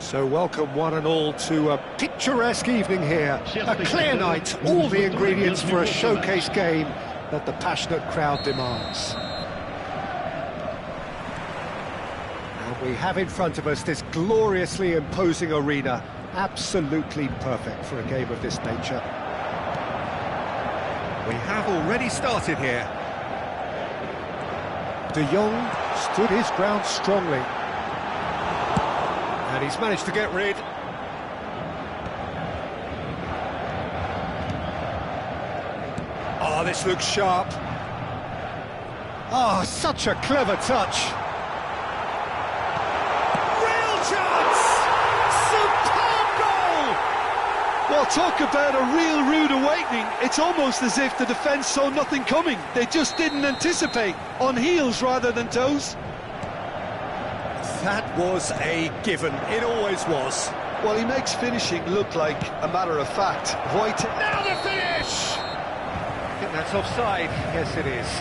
So welcome one and all to a picturesque evening here. A clear night, all the ingredients for a showcase game that the passionate crowd demands. And we have in front of us this gloriously imposing arena, absolutely perfect for a game of this nature. We have already started here. De Jong stood his ground strongly. And he's managed to get rid. Oh, this looks sharp. Oh, such a clever touch. Real chance! Superb goal! Well, talk about a real rude awakening. It's almost as if the defence saw nothing coming. They just didn't anticipate. On heels rather than toes. That was a given. It always was. Well, he makes finishing look like a matter of fact. White. Now the finish! I think that's offside. Yes, it is.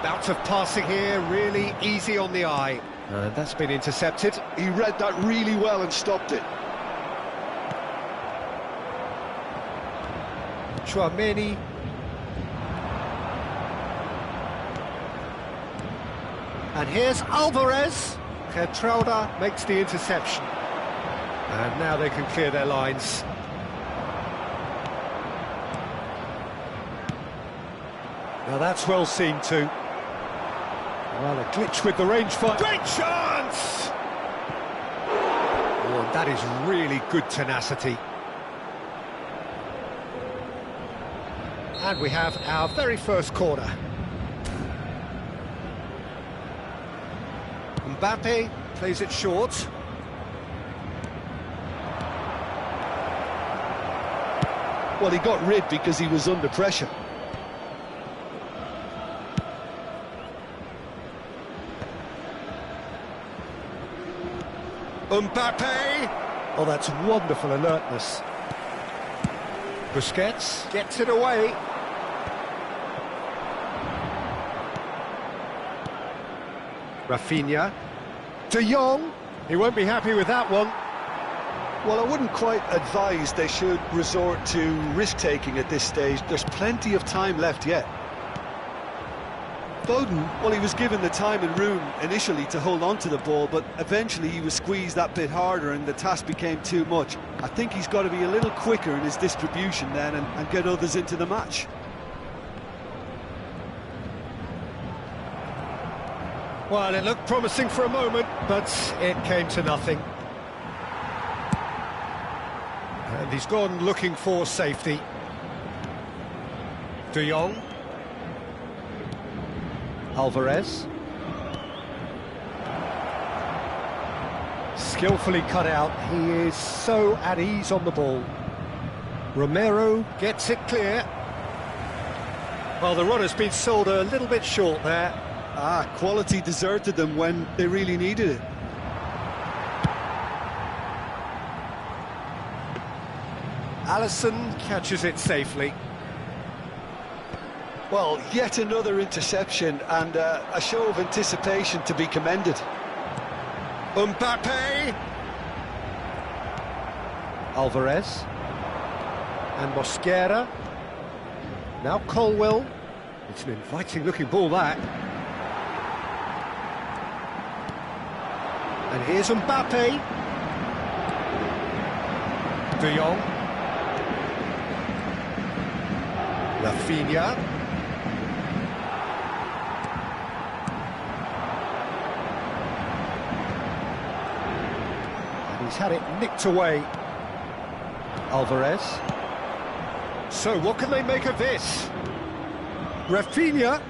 Bout of passing here, really easy on the eye. That's been intercepted. He read that really well and stopped it. Tchouaméni. And here's Alvarez. Geertruida makes the interception. And now they can clear their lines. Now that's well seen too. Well, a glitch with the rangefinder. Great chance! Oh, that is really good tenacity. And we have our very first corner. Mbappe plays it short. Well, he got rid because he was under pressure. Mbappe! Oh, that's wonderful alertness. Busquets gets it away. Rafinha. De Jong. He won't be happy with that one. Well, I wouldn't quite advise they should resort to risk-taking at this stage. There's plenty of time left yet. Foden, well, he was given the time and room initially to hold on to the ball, but eventually he was squeezed that bit harder and the task became too much. I think he's got to be a little quicker in his distribution then and get others into the match. Well, it looked promising for a moment, but it came to nothing. And he's gone looking for safety. De Jong. Alvarez. Skillfully cut out. He is so at ease on the ball. Romero gets it clear. Well, the runner's been sold a little bit short there. Quality deserted them when they really needed it. Alisson catches it safely. Well, yet another interception and a show of anticipation to be commended. Mbappe! Alvarez. And Mosquera. Now Colwill. It's an inviting-looking ball, that. And here's Mbappe. De Jong. Rafinha. He's had it nicked away. Alvarez. So what can they make of this? Rafinha.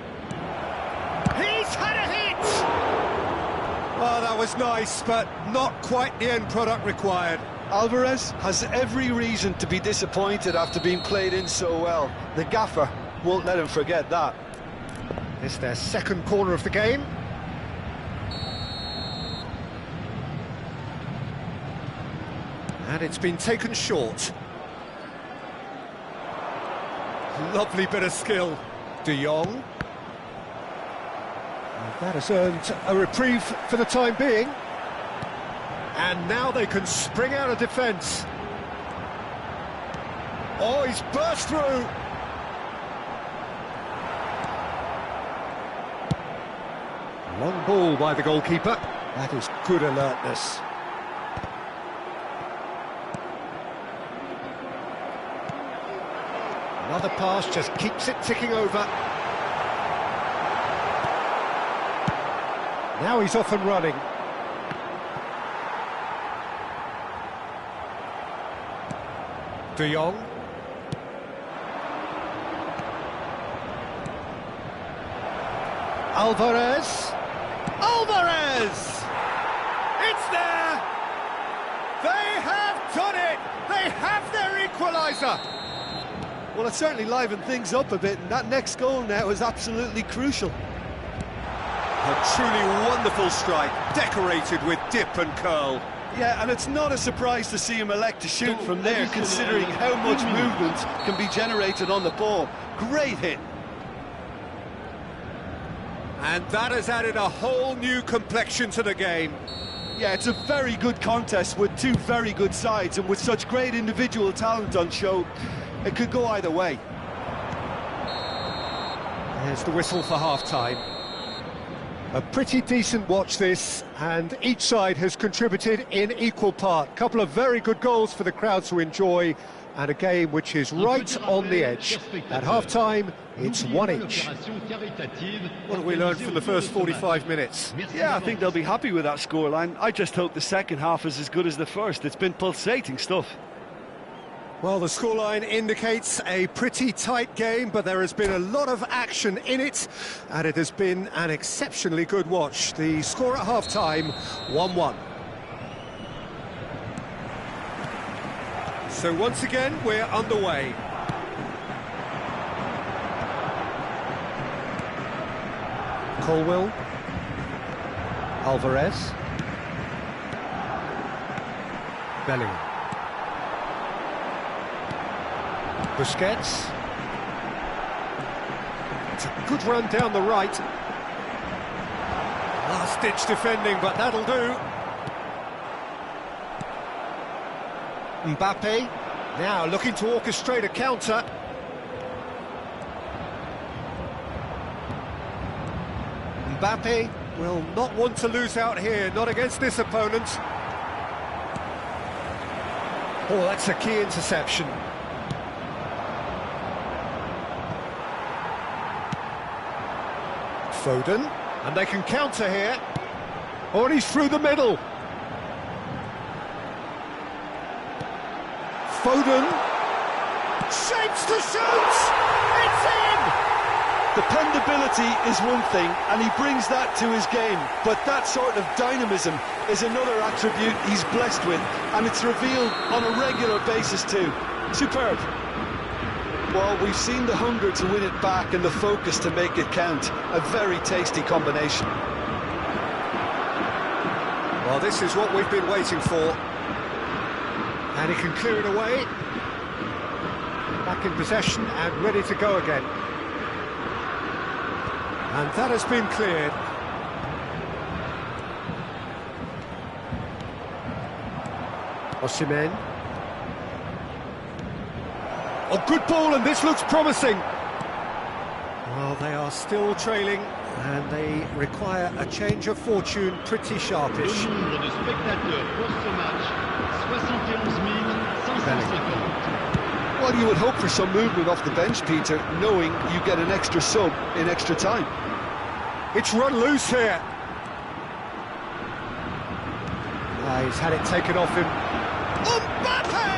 He's had a hit! Oh, that was nice, but not quite the end product required. Alvarez has every reason to be disappointed after being played in so well. The gaffer won't let him forget that. It's their second corner of the game. And it's been taken short. Lovely bit of skill. De Jong. And that has earned a reprieve for the time being. And now they can spring out of defence. Oh, he's burst through. Long ball by the goalkeeper. That is good alertness. Another pass just keeps it ticking over. Now he's off and running. De Jong. Alvarez. Alvarez! It's there! They have done it! They have their equaliser! Well, it certainly livened things up a bit, and that next goal now is absolutely crucial. A truly wonderful strike, decorated with dip and curl. Yeah, and it's not a surprise to see him elect to shoot from there, considering how much movement can be generated on the ball. Great hit. And that has added a whole new complexion to the game. Yeah, it's a very good contest with two very good sides, and with such great individual talent on show, it could go either way. There's the whistle for half-time. A pretty decent watch this, and each side has contributed in equal part. Couple of very good goals for the crowd to enjoy, and a game which is right on the edge. At half-time, it's one each. What have we learned from the first 45 minutes? Yeah, I think they'll be happy with that scoreline. I just hope the second half is as good as the first. It's been pulsating stuff. Well, the scoreline indicates a pretty tight game, but there has been a lot of action in it, and it has been an exceptionally good watch. The score at half-time, 1-1. So once again, we're underway. Colwill. Alvarez. Bellingham. Busquets. It's a good run down the right. Last-ditch defending, but that'll do. Mbappe, now looking to orchestrate a counter. Mbappe will not want to lose out here, not against this opponent. Oh, that's a key interception. Foden, and they can counter here. Oh, and he's through the middle. Foden, shapes to shoot! It's in! Dependability is one thing, and he brings that to his game, but that sort of dynamism is another attribute he's blessed with, and it's revealed on a regular basis too. Superb. Well, we've seen the hunger to win it back and the focus to make it count. A very tasty combination. Well, this is what we've been waiting for. And he can clear it away. Back in possession and ready to go again. And that has been cleared. Osimhen. Oh, good ball, and this looks promising. Well, they are still trailing, and they require a change of fortune pretty sharpish. Well, you would hope for some movement off the bench, Peter, knowing you get an extra sub in extra time. It's run loose here. He's had it taken off him. Mbappe!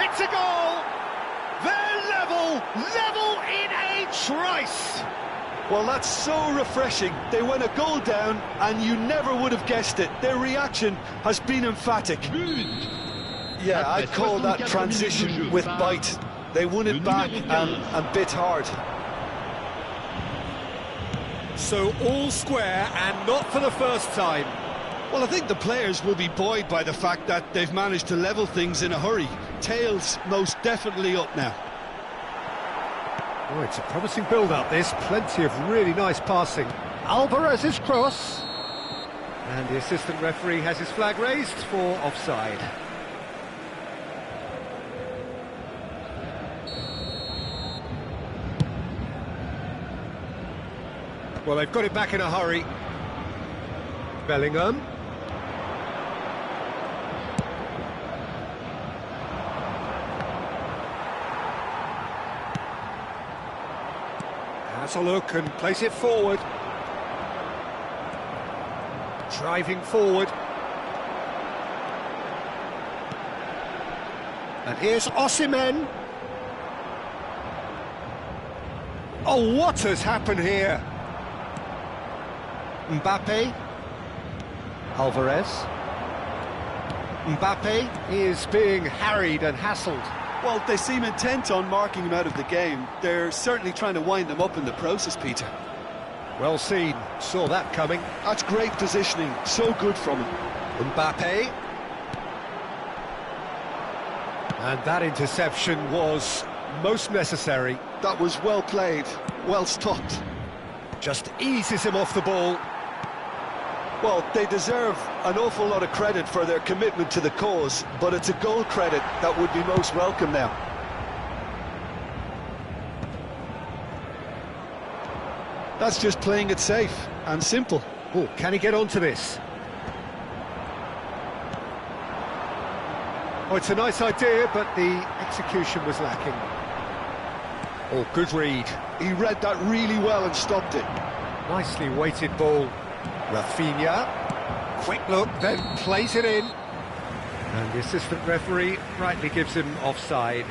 It's a goal! They're level in a trice! Well, that's so refreshing. They went a goal down, and you never would have guessed it. Their reaction has been emphatic. Yeah, I'd call that transition with bite. They won it back and bit hard. So all square, and not for the first time. Well, I think the players will be buoyed by the fact that they've managed to level things in a hurry. Tails most definitely up now. Oh, it's a promising build-up, this. Plenty of really nice passing. Alvarez's cross. And the assistant referee has his flag raised for offside. Well, they've got it back in a hurry. Bellingham. Has a look and plays it forward. Driving forward. And here's Osimhen. Oh, what has happened here? Mbappe. Alvarez. Mbappe is being harried and hassled. Well, they seem intent on marking him out of the game. They're certainly trying to wind him up in the process, Peter. Well seen, saw that coming. That's great positioning, so good from him. Mbappe. And that interception was most necessary. That was well played, well stopped. Just eases him off the ball. Well, they deserve an awful lot of credit for their commitment to the cause, but it's a goal credit that would be most welcome now. That's just playing it safe and simple. Oh, can he get onto this? Oh, it's a nice idea, but the execution was lacking. Oh, good read. He read that really well and stopped it. Nicely weighted ball. Rafinha. Quick look, then plays it in. And the assistant referee rightly gives him offside.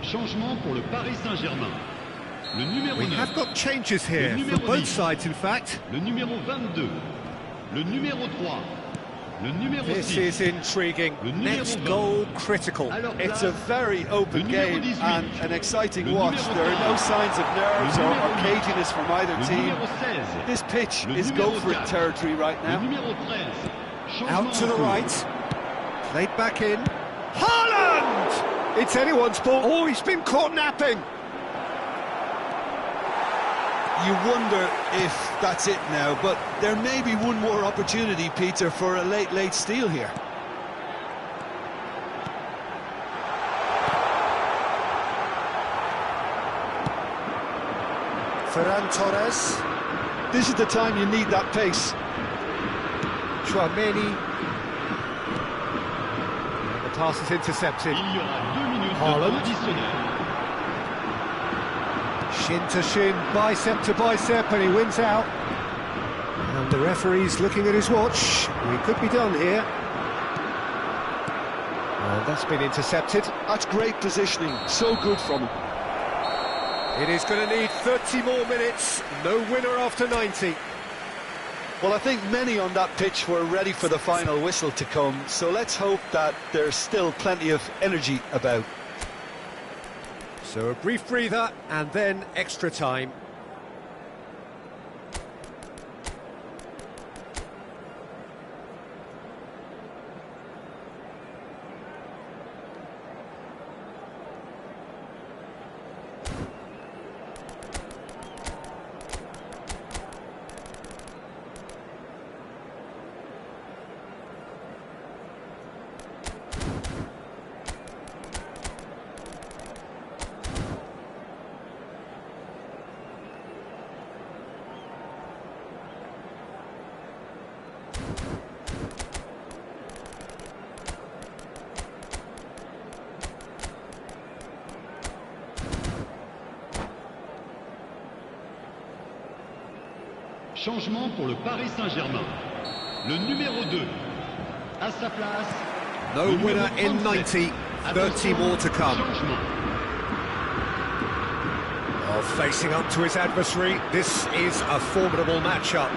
Changement pour le Paris Saint-Germain. Le numéro 9. We have got changes here for both sides, in fact. Le numéro 22. Le numéro 3. Le numéro 6. This is intriguing. Next goal critical. It's a very open game and an exciting watch. There are no signs of nerves or caginess from either team. This pitch is go-for-it territory right now. Out to the right. Played back in. Haaland! It's anyone's ball. Oh, he's been caught napping. You wonder if that's it now, but there may be one more opportunity, Peter, for a late steal here. Ferran Torres. This is the time you need that pace. Chouameni. The pass is intercepted. Il y aura 2 minutes Haaland. de temps additionnel. Shin to shin, bicep to bicep, and he wins out. And the referee's looking at his watch. We could be done here. And that's been intercepted. That's great positioning, so good from him. It is going to need 30 more minutes, no winner after 90. Well, I think many on that pitch were ready for the final whistle to come, so let's hope that there's still plenty of energy about. So a brief breather and then extra time. Changement pour le Paris Saint-Germain. Le numéro 2, à sa place. No winner in 90, 30 more to come. Oh, facing up to his adversary, this is a formidable matchup.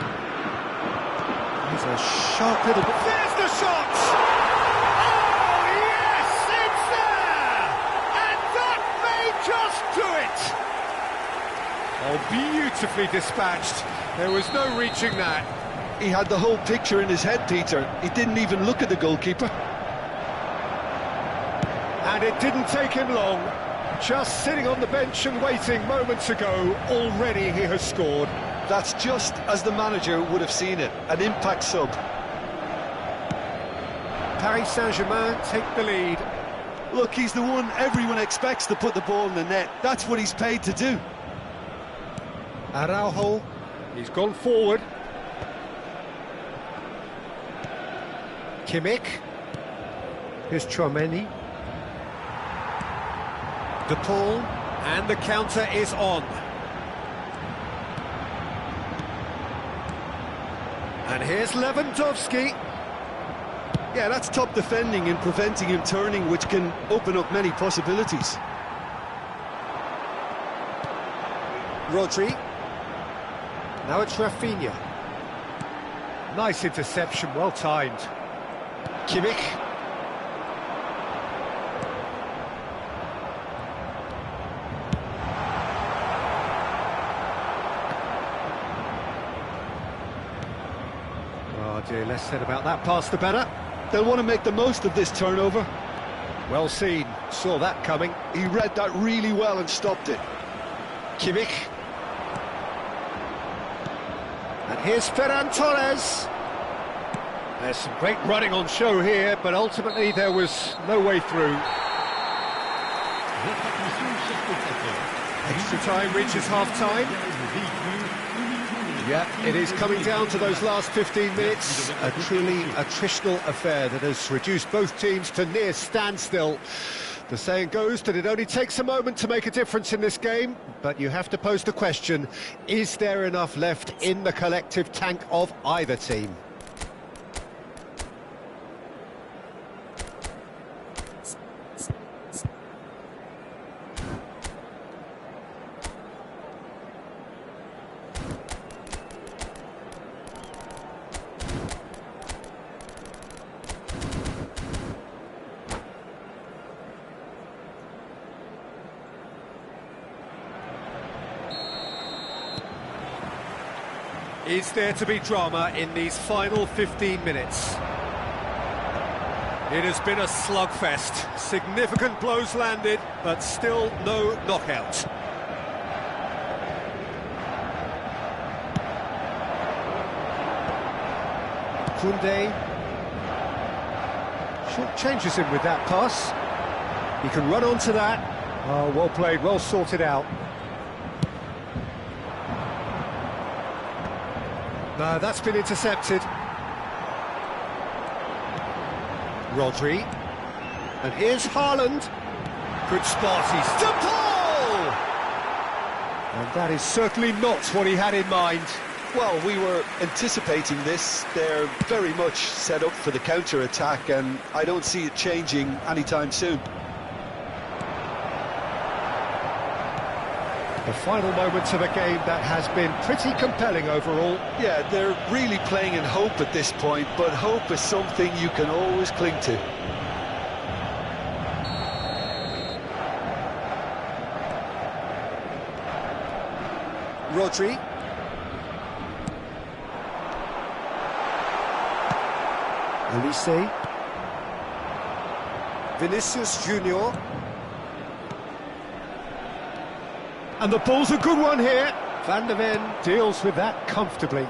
He's a sharp little... There's the shot! Oh, yes, it's there! And that may just do it! Oh, beautifully dispatched. There was no reaching that. He had the whole picture in his head, Peter. He didn't even look at the goalkeeper. And it didn't take him long. Just sitting on the bench and waiting moments ago, already he has scored. That's just as the manager would have seen it, an impact sub. Paris Saint-Germain take the lead. Look, he's the one everyone expects to put the ball in the net. That's what he's paid to do. Araujo, he's gone forward. Kimmich. Here's Tchouaméni. De Paul, and the counter is on. And here's Lewandowski. Yeah, that's top defending and preventing him turning, which can open up many possibilities. Rodri. Now it's Rafinha. Nice interception, well timed. Kimmich. Oh dear, less said about that pass the better. They'll want to make the most of this turnover. Well seen, saw that coming. He read that really well and stopped it. Kimmich. And here's Ferran Torres. There's some great running on show here, but ultimately there was no way through. Extra time reaches half-time. Yeah, it is coming down to those last 15 minutes. A truly attritional affair that has reduced both teams to near standstill. The saying goes that it only takes a moment to make a difference in this game, but you have to pose the question, is there enough left in the collective tank of either team? Is there to be drama in these final 15 minutes? It has been a slugfest. Significant blows landed, but still no knockout. Koundé. Short changes him with that pass. He can run onto that. Oh, well played, well sorted out. No, that's been intercepted. Rodri. And here's Haaland. Good spot, he's De Paul! And that is certainly not what he had in mind. Well, we were anticipating this. They're very much set up for the counter-attack, and I don't see it changing anytime soon. The final moments of a game that has been pretty compelling overall. Yeah, they're really playing in hope at this point, but hope is something you can always cling to. Rodri. Olise. Vinicius Junior. And the ball's a good one here. Van der Ven deals with that comfortably.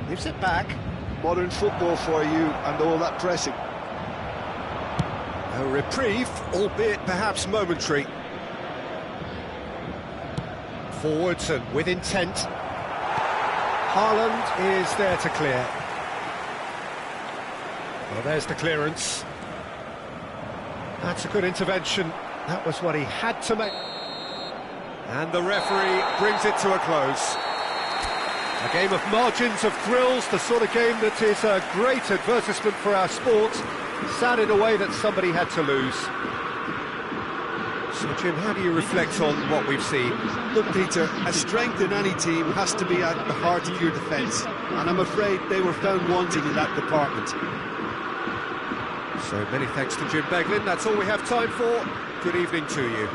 Gives it back. Modern football for you and all that pressing. A reprieve, albeit perhaps momentary. Forwards and with intent. Haaland is there to clear. Well, there's the clearance. That's a good intervention. That was what he had to make. And the referee brings it to a close. A game of margins, of thrills, the sort of game that is a great advertisement for our sport. Sad in a way that somebody had to lose. So, Jim, how do you reflect on what we've seen? Look, Peter, a strength in any team has to be at the heart of your defence, and I'm afraid they were found wanting in that department. So many thanks to Jim Beglin. That's all we have time for. Good evening to you.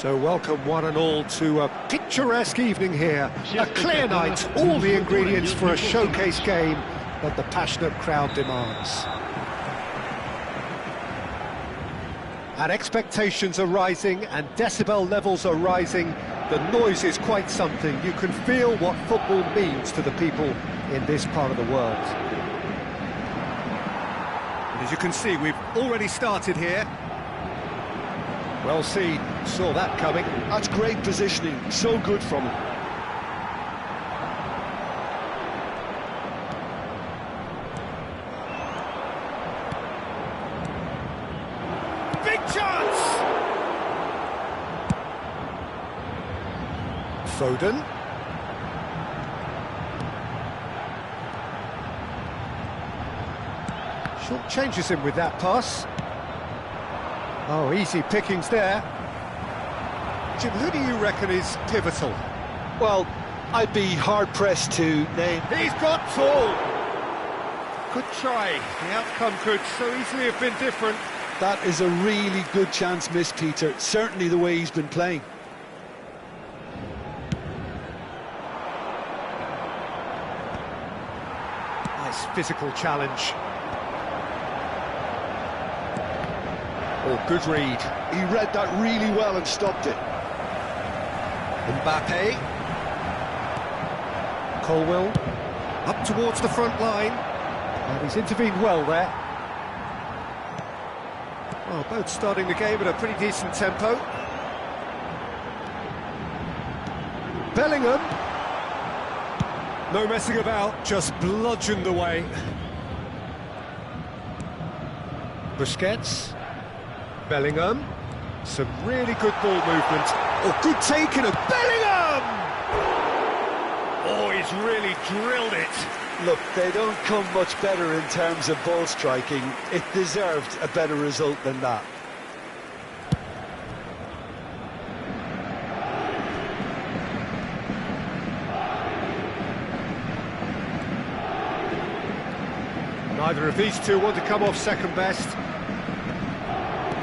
So welcome one and all to a picturesque evening here. A clear night, all the ingredients for a showcase game that the passionate crowd demands. And expectations are rising and decibel levels are rising. The noise is quite something. You can feel what football means to the people in this part of the world. And as you can see, we've already started here. Well seen, saw that coming. That's great positioning, so good from him. Big chance! Foden. Short changes him with that pass. Oh, easy pickings there. Jim, who do you reckon is pivotal? Well, I'd be hard-pressed to name... He's got full! Good try. The outcome could so easily have been different. That is a really good chance missed, Peter. Certainly the way he's been playing. Nice physical challenge. Oh, good read. He read that really well and stopped it. Mbappe. Colwill. Up towards the front line. And he's intervened well there. Well, both starting the game at a pretty decent tempo. Bellingham. No messing about, just bludgeoned away. Busquets. Bellingham. Some really good ball movement. Oh, good taking of Bellingham! Oh, he's really drilled it. Look, they don't come much better in terms of ball striking. It deserved a better result than that. Neither of these two want to come off second best.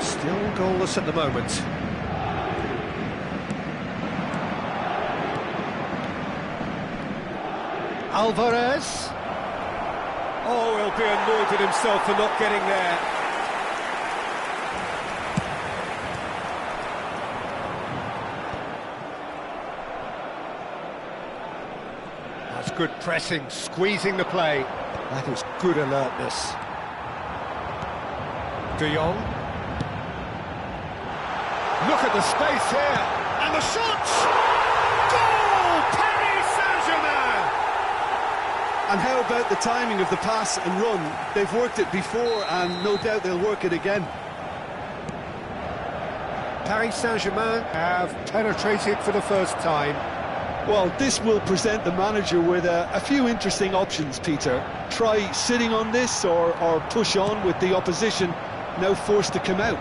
Still goalless at the moment. Alvarez. Oh, he'll be annoyed with himself for not getting there. That's good pressing, squeezing the play. That is good alertness. De Jong. Look at the space here, and the shots! Goal! Paris Saint-Germain! And how about the timing of the pass and run? They've worked it before, and no doubt they'll work it again. Paris Saint-Germain have penetrated for the first time. Well, this will present the manager with a few interesting options, Peter. Try sitting on this or push on with the opposition now forced to come out.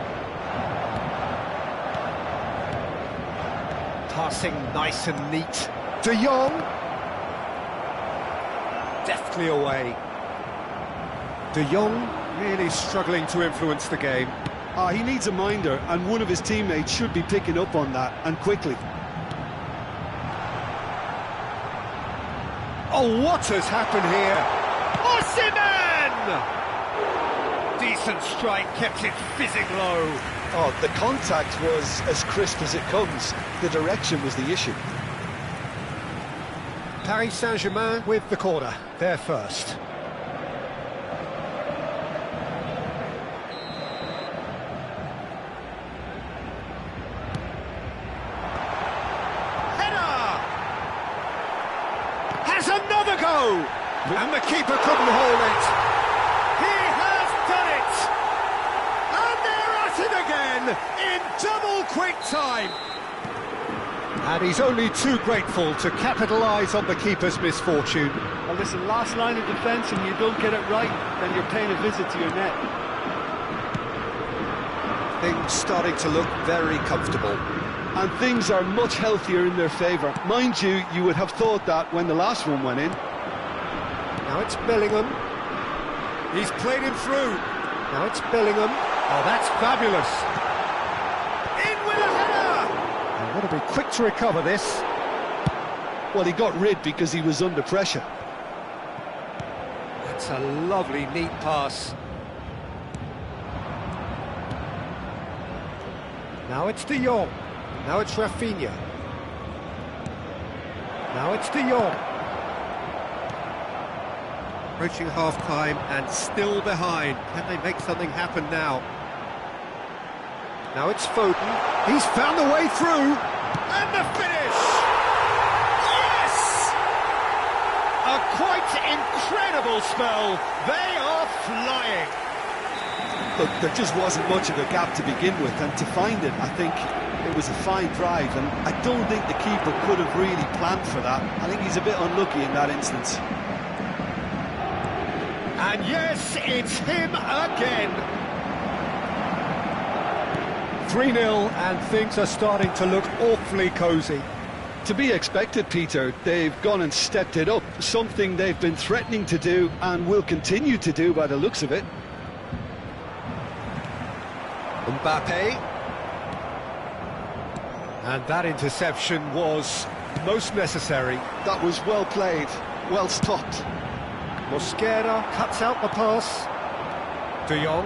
Passing nice and neat. De Jong. Deftly away. De Jong really struggling to influence the game. He needs a minder, and one of his teammates should be picking up on that, and quickly. Oh, what has happened here? Osimhen! Decent strike, kept it fizzing low. Oh, the contact was as crisp as it comes. The direction was the issue. Paris Saint-Germain with the corner. They're first. Header! Has another go! And the keeper couldn't hold it. He has done it! And they're at it again in double quick time. And he's only too grateful to capitalise on the keeper's misfortune. Well, listen, last line of defence, and you don't get it right, then you're paying a visit to your net. Things starting to look very comfortable. And things are much healthier in their favour. Mind you, you would have thought that when the last one went in. Now it's Bellingham. He's played him through. Now it's Bellingham. Oh, that's fabulous. In with a header! And want to be quick to recover this. Well, he got rid because he was under pressure. That's a lovely, neat pass. Now it's De Jong. Now it's Rafinha. Now it's De Jong. Approaching half-time and still behind. Can they make something happen now? Now it's Foden. He's found the way through. And the finish! Yes! A quite incredible spell. They are flying. Look, there just wasn't much of a gap to begin with, and to find it, I think it was a fine drive, and I don't think the keeper could have really planned for that. I think he's a bit unlucky in that instance. And yes, it's him again. 3-0, and things are starting to look awfully cosy. To be expected, Peter. They've gone and stepped it up, something they've been threatening to do and will continue to do by the looks of it. Mbappe. And that interception was most necessary. That was well played, well stopped. Mosquera cuts out the pass. De Jong.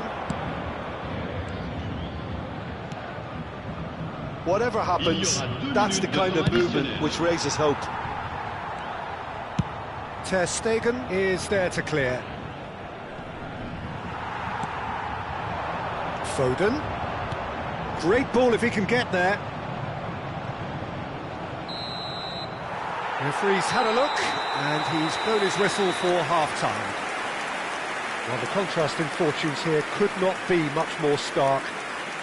Whatever happens, that's the kind of movement which raises hope. Ter Stegen is there to clear. Foden. Great ball if he can get there. Referee's had a look, and he's blown his whistle for half-time. Well, the contrast in fortunes here could not be much more stark.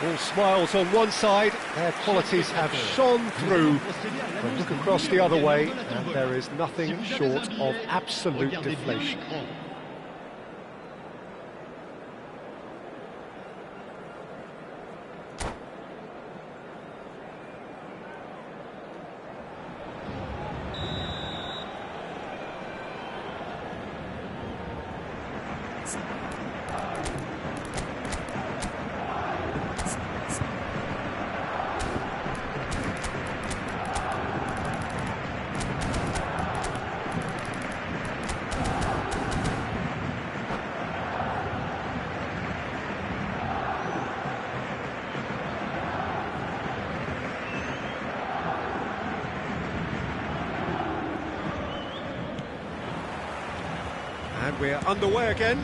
All smiles on one side, their qualities have shone through. But look across the other way, and there is nothing short of absolute deflation. And we're underway again.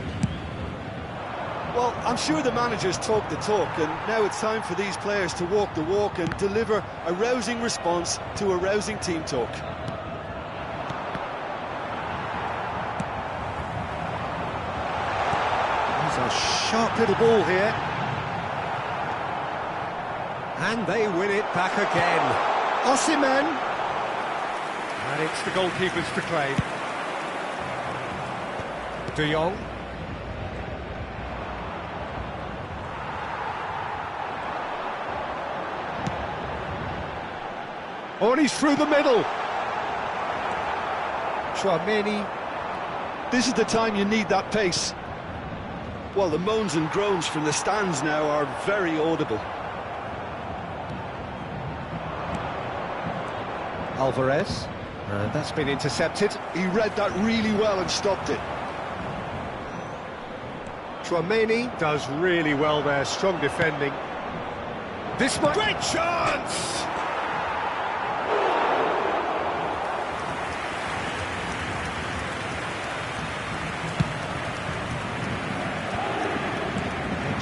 Well, I'm sure the managers talk the talk, and now it's time for these players to walk the walk and deliver a rousing response to a rousing team talk. There's a sharp little ball here. And they win it back again. Osimhen. And it's the goalkeepers to claim. De Jong. Oh, and he's through the middle. Tchouaméni. This is the time you need that pace. Well, the moans and groans from the stands now are very audible. Alvarez. And that's been intercepted. He read that really well and stopped it. Tchouaméni does really well there, strong defending. This might... Great chance!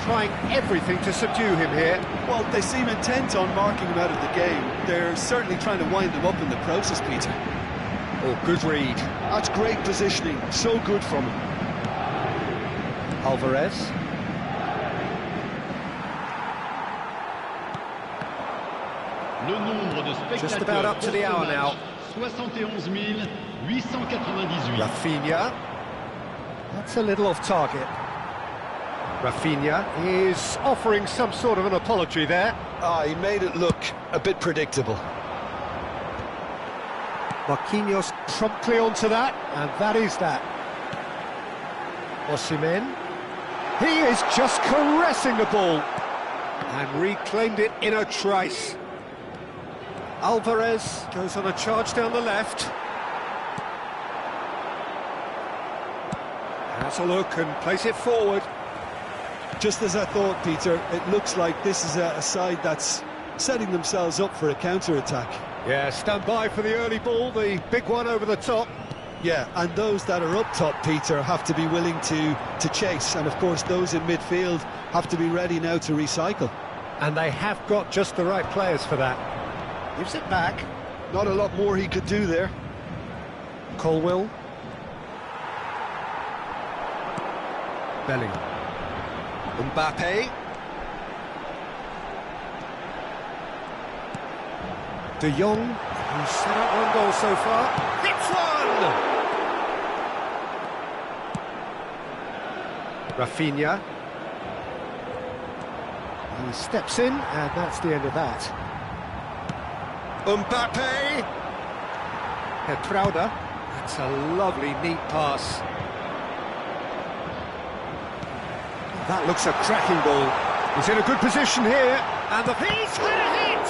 Trying everything to subdue him here. Well, they seem intent on marking him out of the game. They're certainly trying to wind him up in the process, Peter. Oh, good read. That's great positioning, so good from him. Alvarez. Just about up to the hour now. 71,898. Rafinha. That's a little off target. Rafinha is offering some sort of an apology there. He made it look a bit predictable. Marquinhos promptly onto that, and that is that. Osimhen. He is just caressing the ball and reclaimed it in a trice. Alvarez goes on a charge down the left. Has a look and plays it forward. Just as I thought, Peter, it looks like this is a side that's setting themselves up for a counter-attack. Yeah, stand by for the early ball, the big one over the top. Yeah, and those that are up top, Peter, have to be willing to chase, and of course those in midfield have to be ready now to recycle. And they have got just the right players for that. Gives it back. Not a lot more he could do there. Colwill. Bellingham. Mbappe. De Jong, who's set up one goal so far. Hits one! Rafinha. He steps in, and that's the end of that. Mbappe! Hertrauda. That's a lovely, neat pass. That looks a cracking ball. He's in a good position here, and he's had a hit!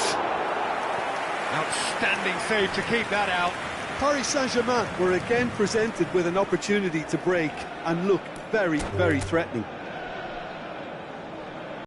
Outstanding save to keep that out. Paris Saint-Germain were again presented with an opportunity to break and look very, very threatening.